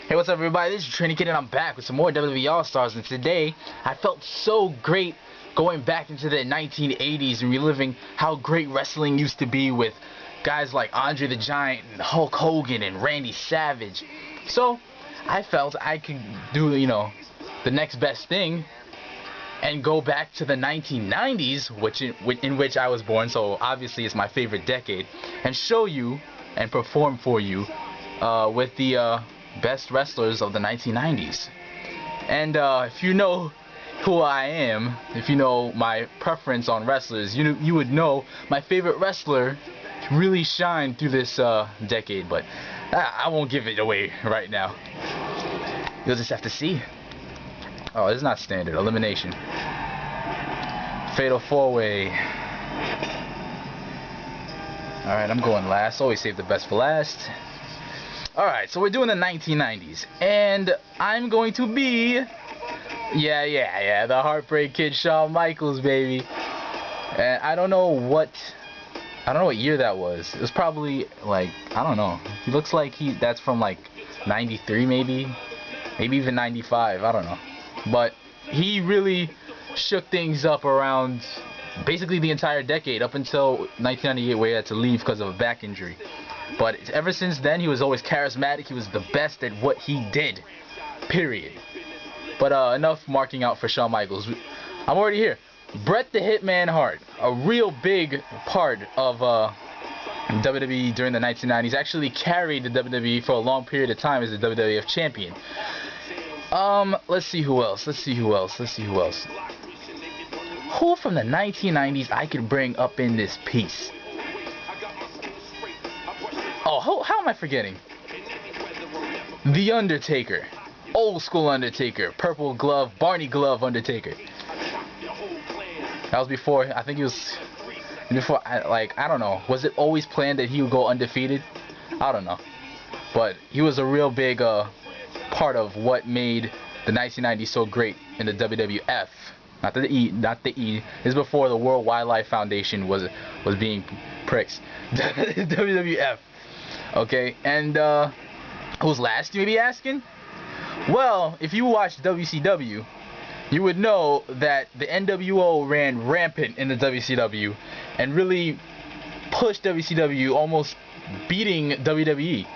Hey, what's up, everybody? This is Training Kid, and I'm back with some more WWE All Stars. And today, I felt so great going back into the 1980s and reliving how great wrestling used to be with guys like Andre the Giant and Hulk Hogan and Randy Savage. So, I felt I could do, the next best thing and go back to the 1990s, in which I was born. So obviously, it's my favorite decade, and show you and perform for you with the best wrestlers of the 1990s. And if you know who I am, if you know my preference on wrestlers, you would know my favorite wrestler really shined through this decade, but I won't give it away right now. You'll just have to see. Oh, it's not standard. Elimination. Fatal 4-way. Alright, I'm going last. Always save the best for last. Alright, so we're doing the 1990s. And I'm going to be... Yeah, the Heartbreak Kid, Shawn Michaels, baby. And I don't know what year that was. It was probably, like, I don't know. He looks like that's from, like, 93, maybe. Maybe even 95. I don't know. But he really shook things up around basically the entire decade, up until 1998, where he had to leave because of a back injury. But ever since then, he was always charismatic. He was the best at what he did, period. But enough marking out for Shawn Michaels. I'm already here. Bret the Hitman Hart, a real big part of WWE during the 1990s, actually carried the WWE for a long period of time as the WWF champion. Let's see who else. Who from the 1990s I could bring up in this piece? Oh, how am I forgetting? The Undertaker. Old school Undertaker. Purple glove, Barney glove Undertaker. That was before, I think he was, I don't know. Was it always planned that he would go undefeated? I don't know. But he was a real big, part of what made the 1990s so great in the WWF. Not the E. This is before the World Wildlife Foundation was being pricks. WWF. Okay, and who's last, you may be asking? Well, if you watched WCW, you would know that the NWO ran rampant in the WCW and really pushed WCW, almost beating WWE.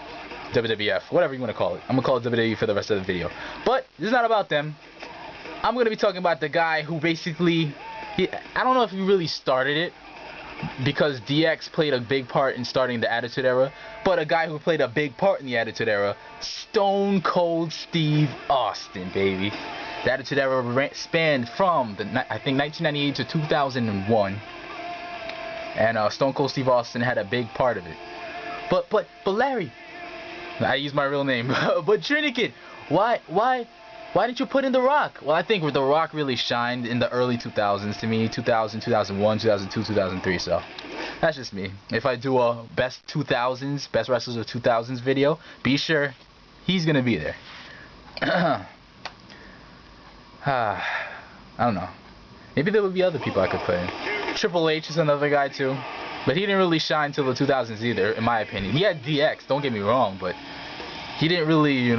WWF, whatever you want to call it. I'm going to call it WWE for the rest of the video. But this is not about them. I'm going to be talking about the guy who basically, I don't know if he really started it, because DX played a big part in starting the Attitude Era, but a guy who played a big part in the Attitude Era, Stone Cold Steve Austin, baby. The Attitude Era spanned from, I think, 1998 to 2001. And Stone Cold Steve Austin had a big part of it. But Larry... I use my real name. But Trinity, why didn't you put in The Rock? Well, I think The Rock really shined in the early 2000s to me. 2000, 2001, 2002, 2003. So that's just me. If I do a best 2000s, best wrestlers of 2000s video, be sure he's gonna be there. I don't know. Maybe there would be other people I could put in. Triple H is another guy too. But he didn't really shine till the 2000s either, in my opinion. He had DX, don't get me wrong, but he didn't really,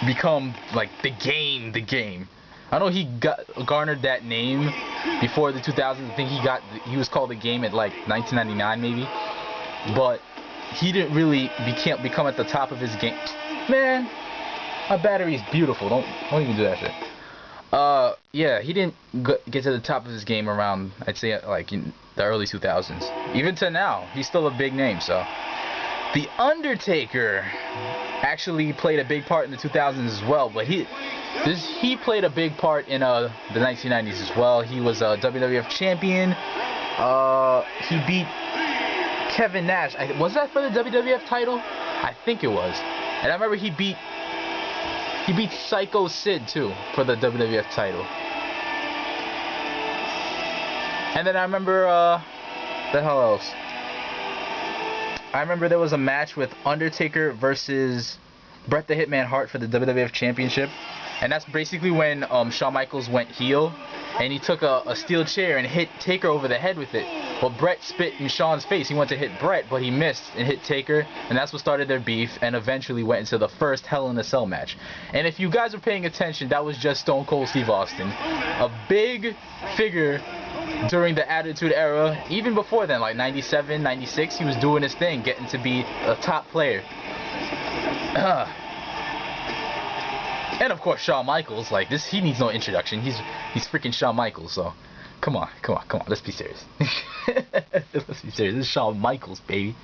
become, like, the game. I know he garnered that name before the 2000s. I think he was called the game at, like, 1999 maybe. But he didn't really become at the top of his game. Man, my battery is beautiful. Don't even do that shit. Yeah, he didn't get to the top of his game around, I'd say, like, in the early 2000s. Even to now, he's still a big name, so. The Undertaker actually played a big part in the 2000s as well, but he played a big part in the 1990s as well. He was a WWF champion. He beat Kevin Nash. Was that for the WWF title? I think it was. And I remember he beat Psycho Sid too for the WWF title. And then I remember the hell else? I remember there was a match with Undertaker versus Bret the Hitman Hart for the WWF Championship. And that's basically when Shawn Michaels went heel, and he took a steel chair and hit Taker over the head with it. But Bret spit in Shawn's face. He went to hit Bret, but he missed and hit Taker, and that's what started their beef, and eventually went into the first Hell in a Cell match. And if you guys are paying attention, that was just Stone Cold Steve Austin, a big figure during the Attitude Era. Even before then, like 97, 96, he was doing his thing, getting to be a top player. And of course Shawn Michaels, like this, he needs no introduction. He's freaking Shawn Michaels, so come on, let's be serious. Let's be serious. This is Shawn Michaels, baby.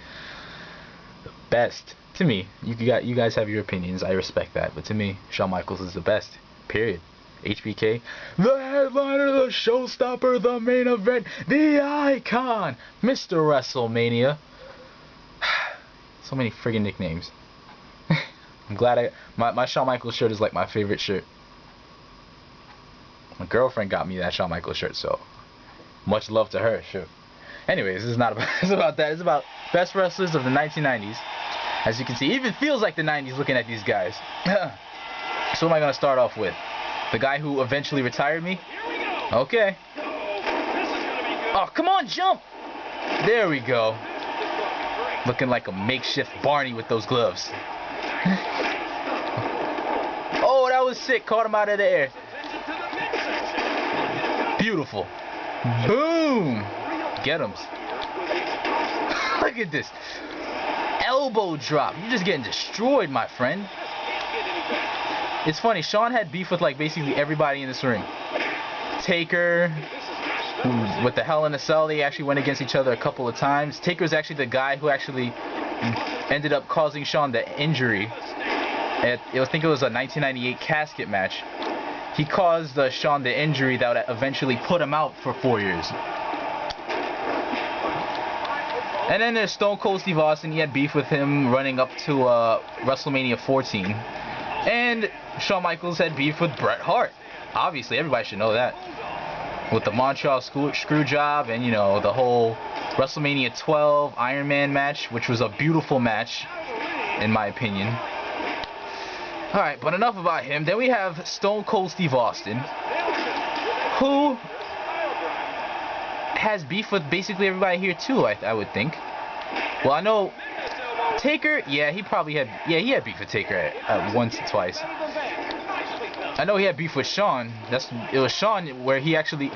The best. To me. You guys have your opinions, I respect that, but to me, Shawn Michaels is the best. Period. HBK, the headliner, the showstopper, the main event, the icon, Mr. WrestleMania. So many friggin' nicknames. I'm glad my Shawn Michaels shirt is like my favorite shirt. My girlfriend got me that Shawn Michaels shirt, so much love to her. Sure. Anyways, this is not about it's about that. It's about best wrestlers of the 1990s. As you can see, it even feels like the 90s looking at these guys. So what am I gonna start off with? The guy who eventually retired me? Okay. Oh, come on, jump! There we go. Looking like a makeshift Barney with those gloves. Oh, that was sick. Caught him out of the air. Beautiful. Boom. Get him. Look at this. Elbow drop. You're just getting destroyed, my friend. It's funny. Shawn had beef with like basically everybody in this ring. Taker, with the Hell in a Cell, they actually went against each other a couple of times. Taker's actually the guy who actually ended up causing Shawn the injury. I think it was a 1998 casket match. He caused Shawn the injury that eventually put him out for 4 years. And then there's Stone Cold Steve Austin. He had beef with him running up to WrestleMania 14. And Shawn Michaels had beef with Bret Hart. Obviously, everybody should know that. With the Montreal screw job and, you know, the whole WrestleMania 12 Iron Man match, which was a beautiful match, in my opinion. Alright, but enough about him. Then we have Stone Cold Steve Austin, who has beef with basically everybody here too, I would think. Well, I know Taker, yeah, he had beef with Taker once or twice. I know he had beef with Shawn. It was Shawn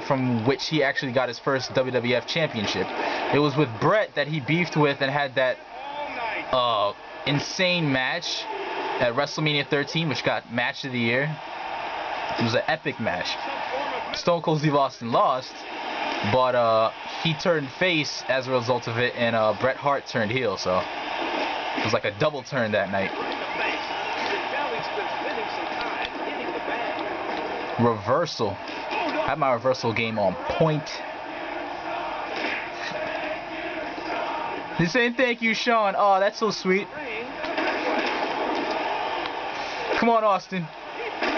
from which he actually got his first WWF championship. It was with Bret that he beefed with and had that insane match at WrestleMania 13, which got Match of the Year. It was an epic match. Stone Cold Steve Austin lost, but he turned face as a result of it, and Bret Hart turned heel, so it was like a double turn that night. Reversal. I have my reversal game on point. He's saying thank you, Shawn. Oh, that's so sweet. Come on, Austin.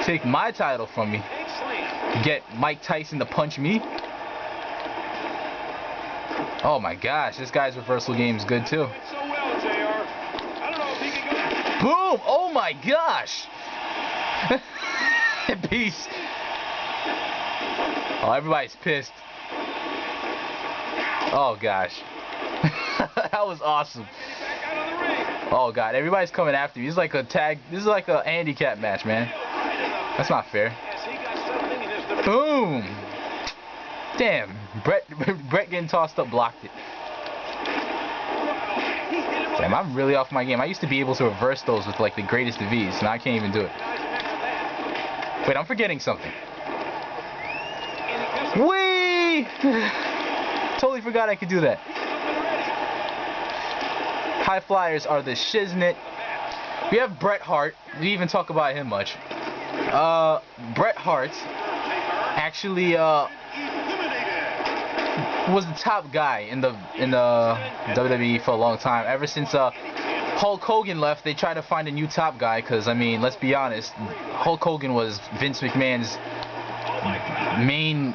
Take my title from me. Get Mike Tyson to punch me. Oh my gosh, this guy's reversal game is good too. Boom! Oh my gosh! Peace. Oh, everybody's pissed. Oh gosh. That was awesome. Oh god, everybody's coming after me. This is like a tag. This is like a handicap match, man. That's not fair. Boom. Damn. Bret getting tossed up blocked it. Damn, I'm really off my game. I used to be able to reverse those with like the greatest of ease. Now I can't even do it. Wait, I'm forgetting something. Whee! Totally forgot I could do that. High flyers are the shiznit. We have Bret Hart. We didn't even talk about him much. Bret Hart actually was the top guy in the WWE for a long time. Ever since Hulk Hogan left, they tried to find a new top guy, because I mean, let's be honest, Hulk Hogan was Vince McMahon's main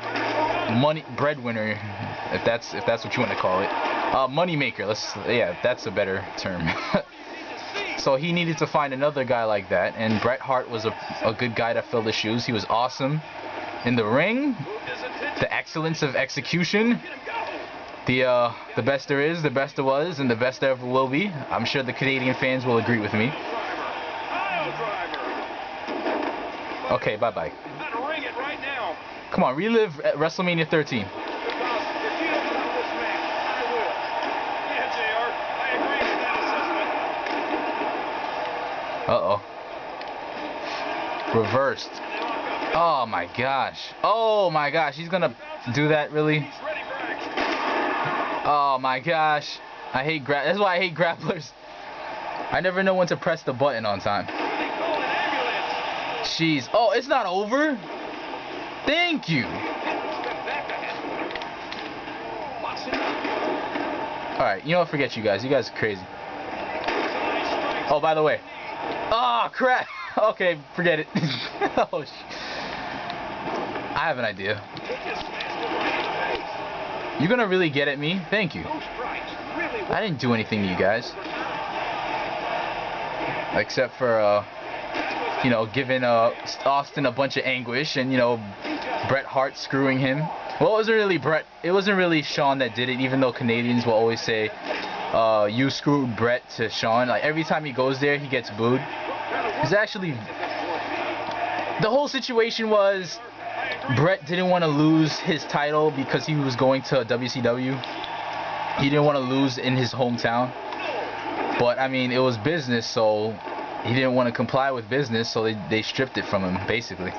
money breadwinner, if that's what you want to call it. Money maker. Yeah, that's a better term. So he needed to find another guy like that, and Bret Hart was a good guy to fill the shoes. He was awesome in the ring, the excellence of execution, the best there is, the best there was, and the best there ever will be. I'm sure the Canadian fans will agree with me. Okay, bye-bye. Come on, relive WrestleMania 13. Uh-oh. Reversed. Oh my gosh. Oh my gosh. He's gonna do that, really? Oh my gosh. I hate that's why I hate grapplers. I never know when to press the button on time. Jeez. Oh, it's not over? Thank you. Alright, you know what? Forget you guys. You guys are crazy. Oh, by the way. Oh, crap. Okay, forget it. Oh, I have an idea. You gonna really get at me? Thank you. I didn't do anything to you guys. Except for, you know, giving Austin a bunch of anguish and, you know, Bret Hart screwing him. Well, it wasn't really Bret. It wasn't really Shawn that did it, even though Canadians will always say, you screwed Bret to Shawn. Like, every time he goes there, he gets booed. It's actually... The whole situation was Bret didn't want to lose his title because he was going to WCW. He didn't want to lose in his hometown. But, I mean, it was business, so he didn't want to comply with business, so they stripped it from him, basically.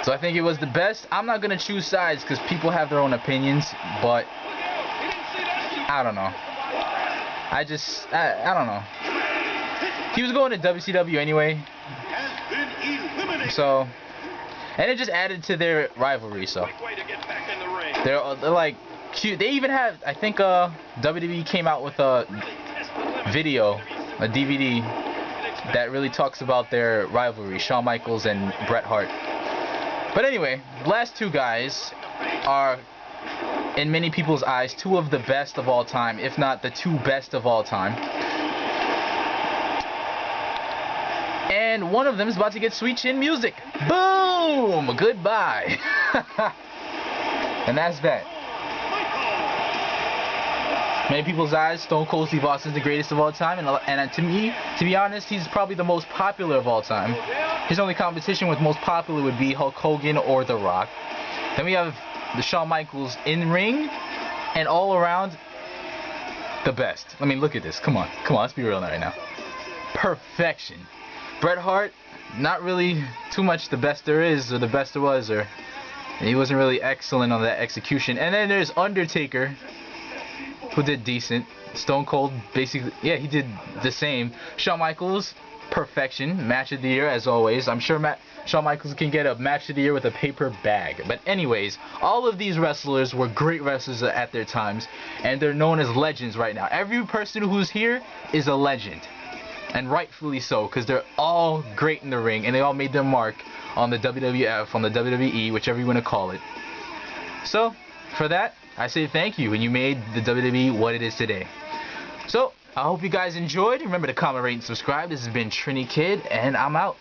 So I think it was the best. I'm not going to choose sides because people have their own opinions, but I don't know. I don't know. He was going to WCW anyway. So, and it just added to their rivalry, so. They're like cute. They even have, I think WWE came out with a video, a DVD that really talks about their rivalry, Shawn Michaels and Bret Hart. But anyway, the last two guys are, in many people's eyes, two of the best of all time, if not the two best of all time. And one of them is about to get sweet chin music. Boom! Goodbye. And that's that. Many people's eyes, Stone Cold Steve Austin is the greatest of all time, and to me, to be honest, he's probably the most popular of all time. His only competition with most popular would be Hulk Hogan or The Rock. Then we have the Shawn Michaels in ring and all around the best. I mean, look at this. Come on, let's be real right now. Perfection. Bret Hart, not really too much the best there is or the best there was, or he wasn't really excellent on that execution. And then there's Undertaker, who did decent. Stone Cold, basically, yeah, he did the same. Shawn Michaels, perfection. Match of the year, as always. I'm sure Shawn Michaels can get a match of the year with a paper bag. But anyways, all of these wrestlers were great wrestlers at their times, and they're known as legends right now. Every person who's here is a legend. And rightfully so, because they're all great in the ring, and they all made their mark on the WWF, on the WWE, whichever you want to call it. So, for that, I say thank you, and you made the WWE what it is today. So, I hope you guys enjoyed. Remember to comment, rate, and subscribe. This has been Trini Kid, and I'm out.